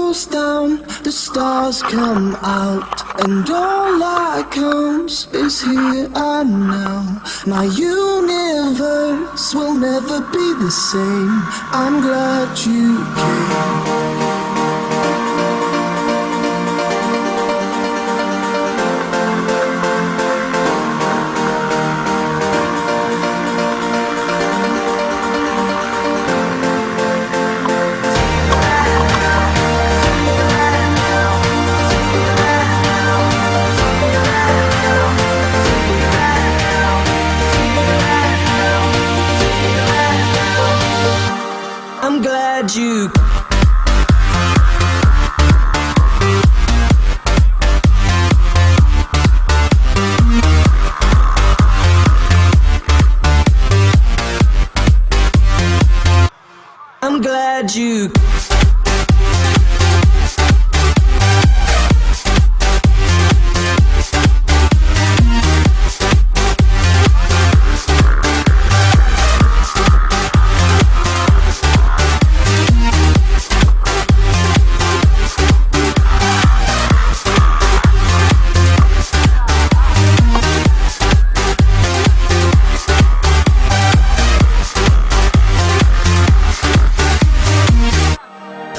goes down, the stars come out, and all that counts is here and now. My universe will never be the same. I'm glad you came. I'm glad you. I'm glad you.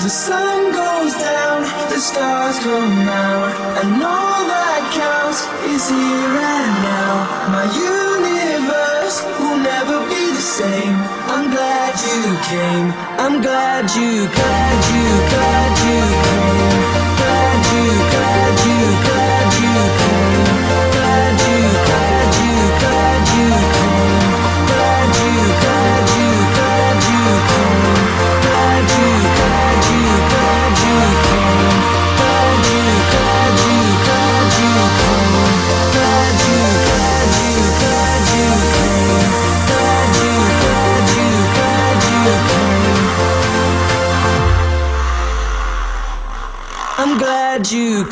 The sun goes down, the stars come out, and all that counts is here and now. My universe will never be the same. I'm glad you came. I'm glad you, glad you, glad you came. Glad you, glad you, glad you came. Glad you, glad you, glad you came. Glad you, glad you, glad you came. Glad you, glad you, glad you came. Glad you, glad you, glad you came. Glad you, glad you, glad you came. Glad you, glad you, glad you came. I'm glad you.